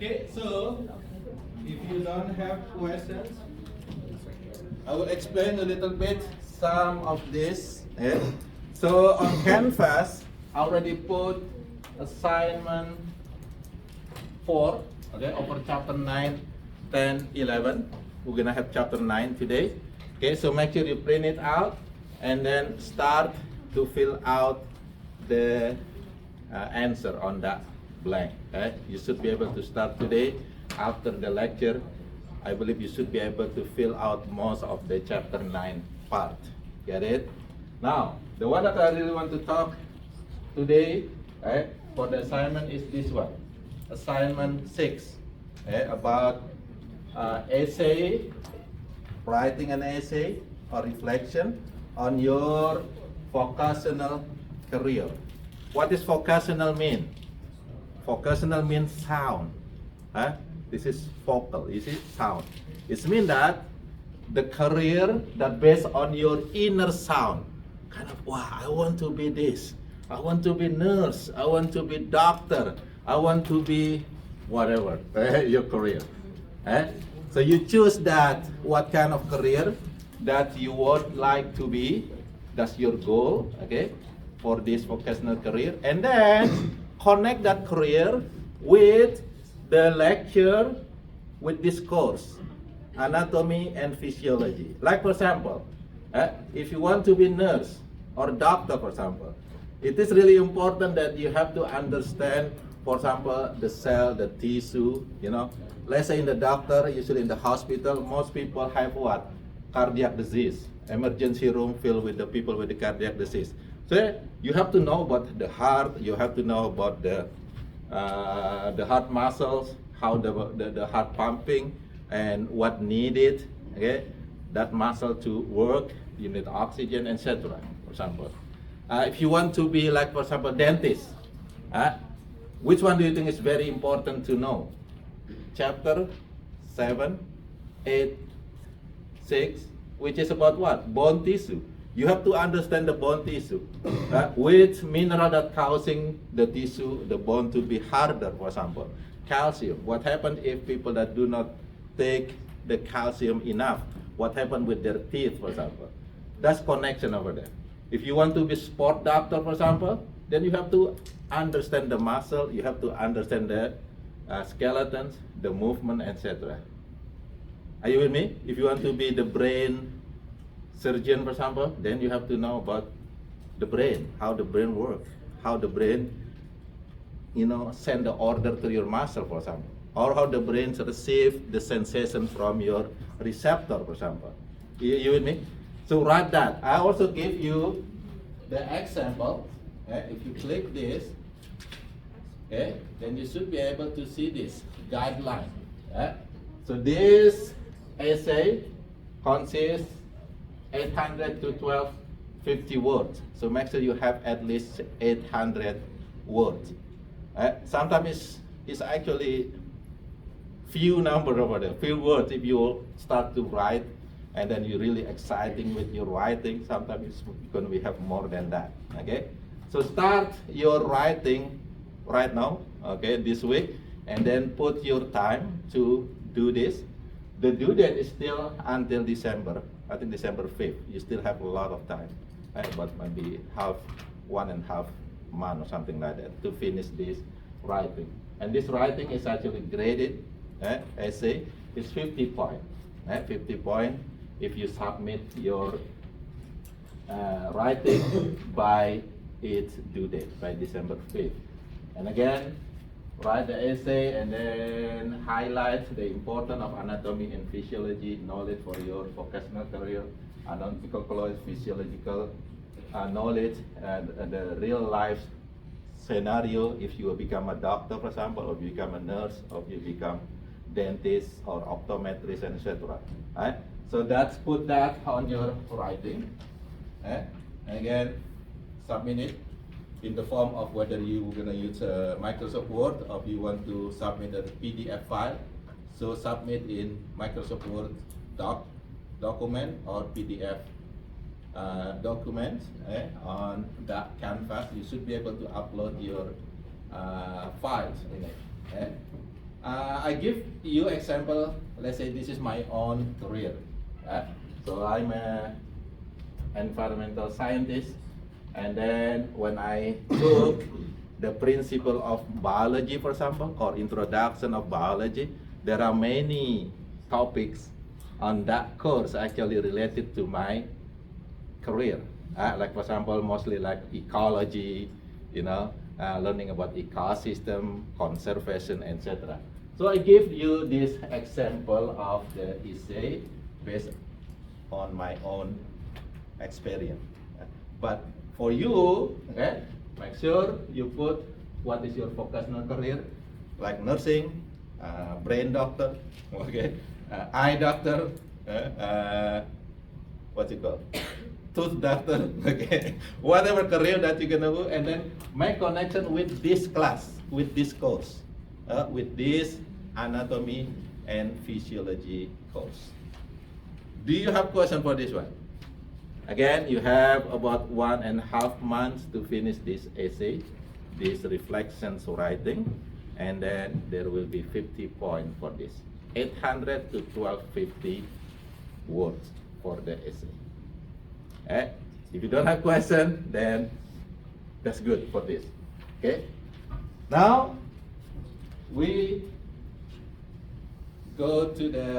Okay, so if you don't have questions, I will explain a little bit some of this. So on Canvas, I already put assignment 4, okay, over chapter 9, 10, 11. We're gonna have chapter 9 today. Okay, so make sure you print it out and then start to fill out the answer on that blank. Okay? You should be able to start today after the lecture. I believe you should be able to fill out most of the chapter 9 part. Get it? Now, the one that I really want to talk today for the assignment is this one. Assignment 6 about essay, writing an essay or reflection on your vocational career. What does vocational mean? Vocational means sound. This is vocal, you see, sound. It means that the career that based on your inner sound, kind of, wow, I want to be this, I want to be nurse, I want to be doctor, I want to be whatever, your career. So you choose that, what kind of career that you would like to be, that's your goal, okay, for this vocational career, and then connect that career with the lecture with this course, Anatomy and Physiology. Like for example, if you want to be nurse or doctor, for example, it is really important that you have to understand, for example, the cell, the tissue, you know. Let's say in the doctor, usually in the hospital, most people have what? Cardiac disease. Emergency room filled with the people with the cardiac disease. So you have to know about the heart, you have to know about the heart muscles, how the heart pumping, and what needed, okay, that muscle to work, you need oxygen, etc. For example, if you want to be like, for example, dentist, which one do you think is very important to know? Chapter 7, 8, 6, which is about what? Bone tissue. You have to understand the bone tissue, which mineral that causing the tissue, the bone to be harder, for example. Calcium. What happens if people that do not take the calcium enough? What happens with their teeth, for example? That's connection over there. If you want to be sport doctor, for example, then you have to understand the muscle, you have to understand the skeletons, the movement, etc. Are you with me? If you want to be the brain surgeon, for example, then you have to know about the brain, how the brain works, how the brain, you know, send the order to your muscle, for example, or how the brain receive the sensation from your receptor, for example. You with me? So write that. I also give you the example. If you click this, then you should be able to see this guideline. So this essay consists 800 to 1250 words. So make sure you have at least 800 words. Sometimes it's actually few number over there, few words. If you start to write and then you're really exciting with your writing, sometimes it's going to have more than that. Okay, so start your writing right now, okay, this week, and then put your time to do this. The due date is still until December. I think December 5th. You still have a lot of time, but maybe 1.5 months or something like that to finish this writing. And this writing is actually graded essay. It's 50 points. 50 points if you submit your writing by its due date, by December 5th. And again, write the essay and then highlight the importance of anatomy and physiology knowledge for your vocational career, anatomical knowledge, physiological knowledge, and the real life scenario if you become a doctor, for example, or you become a nurse, or you become dentist or optometrist, etc. So put that on your writing. And again, submit it in the form of whether you're going to use Microsoft Word or if you want to submit a PDF file. So submit in Microsoft Word document or PDF document on that canvas. You should be able to upload your files in it. I give you example. Let's say this is my own career. So I'm a environmental scientist, and then when I took the principle of biology, for example, or introduction of biology, there are many topics on that course actually related to my career. Like for example, mostly like ecology, learning about ecosystem, conservation, etc. So I give you this example of the essay based on my own experience. But for you, okay, make sure you put what is your vocational career, like nursing, brain doctor, okay, eye doctor, what's it called? Tooth doctor, okay, whatever career that you're gonna do, and then make connection with this class, with this course, with this anatomy and physiology course. Do you have question for this one? Again, you have about 1.5 months to finish this essay, this reflections writing, and then there will be 50 points for this. 800 to 1250 words for the essay. If you don't have question, then that's good for this. Okay. Now we go to the